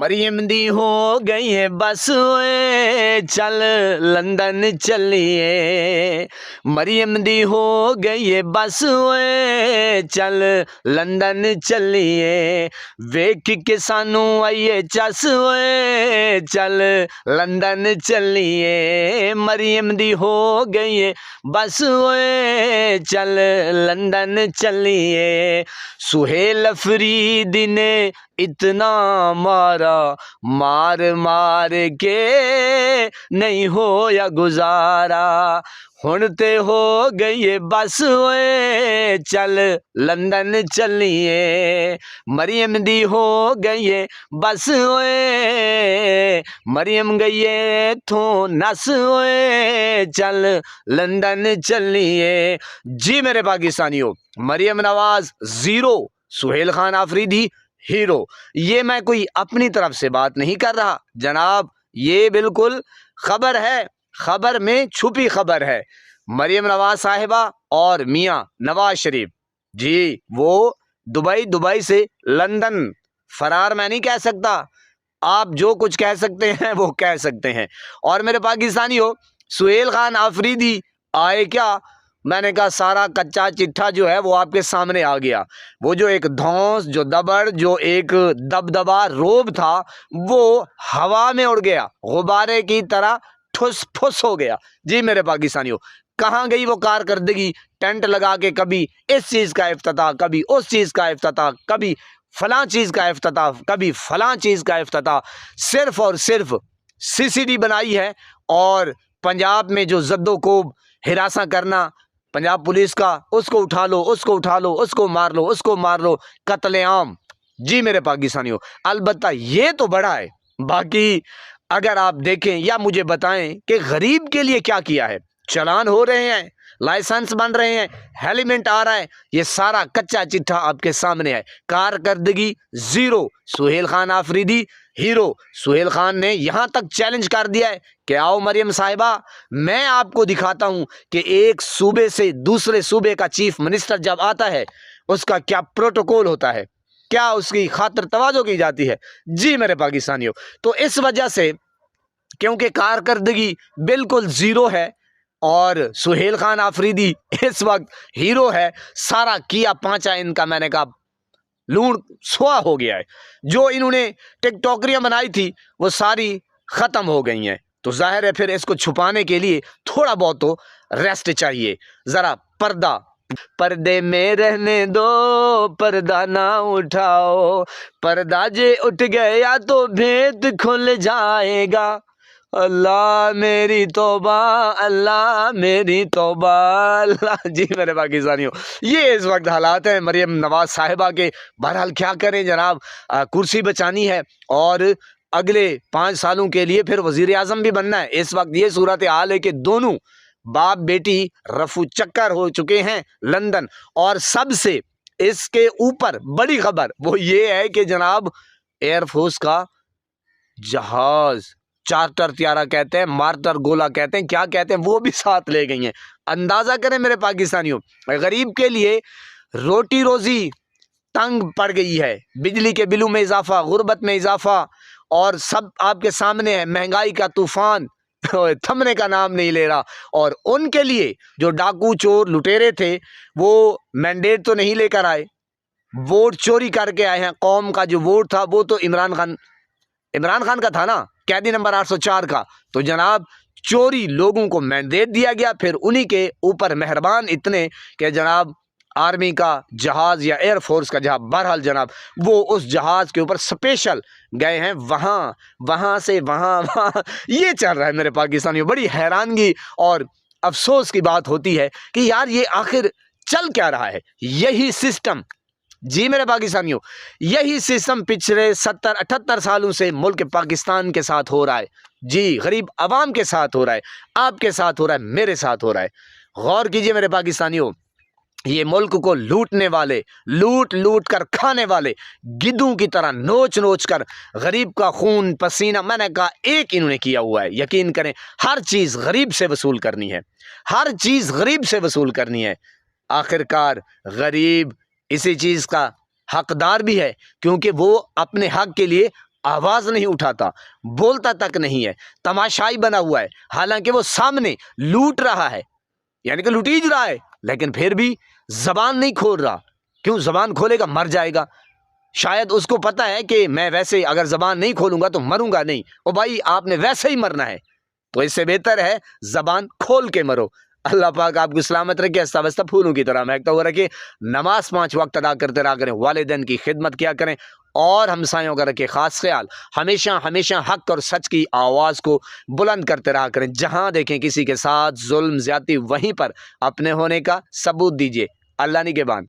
مریم دی ہو گئی ہے بس اوئے چل لندن چلیے، مریم دی ہو گئی ہے بس اوئے چل لندن چلیے، ویکھ کے سانو آئیے چس اوئے چل لندن چلیے، مریم دی ہو گئی ہے بس اوئے چل لندن چلیے، سہیل افریدی نے اتنا مارا مار مار کے نہیں ہویا گزارا، ہن تے ہو گئی ہے بس اوئے چل لندن چلیے، مریم دی ہو گئی ہے بس اوئے، مریم گئی ہے تھوں نس اوئے چل لندن چلیے۔ جی میرے پاکستانیوں، مریم نواز زیرو، سہیل خان آفریدی ہیرو۔ یہ میں کوئی اپنی طرف سے بات نہیں کر رہا جناب، یہ بالکل خبر ہے، خبر میں چھپی خبر ہے۔ مریم نواز صاحبہ اور میاں نواز شریف جی وہ دبئی سے لندن فرار میں نہیں کہہ سکتا، آپ جو کچھ کہہ سکتے ہیں وہ کہہ سکتے ہیں۔ اور میرے پاکستانیوں، سہیل خان آفریدی آئے کیا؟ میں نے کہا سارا کچا چٹھا جو ہے وہ آپ کے سامنے آ گیا، وہ جو ایک دھونس، جو دبڑ، جو ایک دبدبا روب تھا وہ ہوا میں اڑ گیا، غبارے کی طرح ٹھس پھس ہو گیا۔ جی میرے پاکستانیوں، کہاں گئی وہ کارکردگی؟ ٹینٹ لگا کے کبھی اس چیز کا افتتاح، کبھی اس چیز کا افتتاح، کبھی فلاں چیز کا افتتاح، کبھی فلاں چیز کا افتتاح، صرف اور صرف سی سی ڈی بنائی ہے۔ اور پنجاب میں جو زد و کوب ہراساں کرنا پنجاب پولیس کا، اس کو اٹھا لو، اس کو اٹھا لو، اس کو مار لو، اس کو مار لو، قتل عام۔ جی میرے پاکستانیوں، البتہ یہ تو بڑا ہے، باقی اگر آپ دیکھیں یا مجھے بتائیں کہ غریب کے لیے کیا کیا ہے، چلان ہو رہے ہیں، لائسنس بن رہے ہیں، ہیلیمنٹ آ رہا ہے، یہ سارا کچا چٹھا آپ کے سامنے ہے۔ کارکردگی زیرو، سہیل خان آفریدی ہیرو۔ سہیل خان نے یہاں تک چیلنج کر دیا ہے کہ آؤ مریم صاحبہ، میں آپ کو دکھاتا ہوں کہ ایک صوبے سے دوسرے صوبے کا چیف منسٹر جب آتا ہے اس کا کیا پروٹوکول ہوتا ہے، کیا اس کی خاطر تواضع کی جاتی ہے۔ جی میرے پاکستانیوں، تو اس وجہ سے کیونکہ کارکردگی بالکل زیرو ہے اور سہیل خان آفریدی اس وقت ہیرو ہے، سارا کیا پانچا ان کا میں نے کہا لون سوا ہو گیا ہے۔ جو انہوں نے ٹک ٹاکریاں بنائی تھی وہ ساری ختم ہو گئی ہیں، تو ظاہر ہے پھر اس کو چھپانے کے لیے تھوڑا بہت تو ریسٹ چاہیے، ذرا پردہ پردے میں رہنے دو، پردہ نہ اٹھاؤ، پردہ جے اٹھ گیا تو بھید کھل جائے گا، اللہ میری توبہ، اللہ میری توبہ، اللہ۔ جی میرے پاکستانیوں، یہ اس وقت حالات ہیں مریم نواز صاحبہ کے۔ بہرحال کیا کریں جناب، کرسی بچانی ہے اور اگلے 5 سالوں کے لیے پھر وزیر اعظم بھی بننا ہے۔ اس وقت یہ صورتحال ہے کہ دونوں باپ بیٹی رفو چکر ہو چکے ہیں لندن، اور سب سے اس کے اوپر بڑی خبر وہ یہ ہے کہ جناب ایئر فورس کا جہاز، چارٹر طیارہ کہتے ہیں، مارٹر گولا کہتے ہیں، کیا کہتے ہیں، وہ بھی ساتھ لے گئی ہیں۔ اندازہ کریں میرے پاکستانیوں، غریب کے لیے روٹی روزی تنگ پڑ گئی ہے، بجلی کے بلوں میں اضافہ، غربت میں اضافہ، اور سب آپ کے سامنے ہے، مہنگائی کا طوفان تھمنے کا نام نہیں لے رہا۔ اور ان کے لیے جو ڈاکو چور لٹیرے تھے وہ مینڈیٹ تو نہیں لے کر آئے، ووٹ چوری کر کے آئے ہیں۔ قوم کا جو ووٹ تھا وہ تو عمران خان کا تھا نا، قیدی نمبر 804 کا، تو جناب چوری لوگوں کو مینڈیٹ دیا گیا، پھر انہی کے اوپر مہربان اتنے کہ جناب آرمی کا جہاز یا ایئر فورس کا جہاز، بہرحال جناب وہ اس جہاز کے اوپر سپیشل گئے ہیں، وہاں سے وہاں یہ چل رہا ہے میرے پاکستانیوں۔ بڑی حیرانگی اور افسوس کی بات ہوتی ہے کہ یار یہ آخر چل کیا رہا ہے، یہی سسٹم، جی میرے پاکستانیوں، یہی سسٹم پچھلے 70-78 سالوں سے ملک پاکستان کے ساتھ ہو رہا ہے، جی غریب عوام کے ساتھ ہو رہا ہے، آپ کے ساتھ ہو رہا ہے، میرے ساتھ ہو رہا ہے۔ غور کیجئے میرے پاکستانیوں، یہ ملک کو لوٹنے والے، لوٹ کر کھانے والے، گدھوں کی طرح نوچ کر غریب کا خون پسینہ، میں نے کہا ایک انہوں نے کیا ہوا ہے، یقین کریں ہر چیز غریب سے وصول کرنی ہے، ہر چیز غریب سے وصول کرنی ہے۔ آخرکار غریب اسی چیز کا حقدار بھی ہے، کیونکہ وہ اپنے حق کے لیے آواز نہیں اٹھاتا، بولتا تک نہیں ہے، تماشائی بنا ہوا ہے، حالانکہ وہ سامنے لوٹ رہا ہے، یعنی کہ لوٹیج رہا ہے، لیکن پھر بھی زبان نہیں کھول رہا. کیوں؟ زبان کھولے گا مر جائے گا. شاید اس کو پتا ہے کہ میں ویسے اگر زبان نہیں کھولوں گا تو مروں گا نہیں. او بھائی آپ نے ویسے ہی مرنا ہے، تو اس سے بہتر ہے زبان کھول کے مرو. اللہ پاک آپ کو سلامت رکھے، ہستہ وستہ پھولوں کی طرح مہکتا ہوا رکھے. نماز 5 وقت ادا کرتے رہا کریں، والدین کی خدمت کیا کریں، اور ہمسایوں کا رکھے خاص خیال. ہمیشہ ہمیشہ حق اور سچ کی آواز کو بلند کرتے رہا کریں. جہاں دیکھیں کسی کے ساتھ ظلم زیادتی، وہیں پر اپنے ہونے کا ثبوت دیجیے. اللہ نگہبان.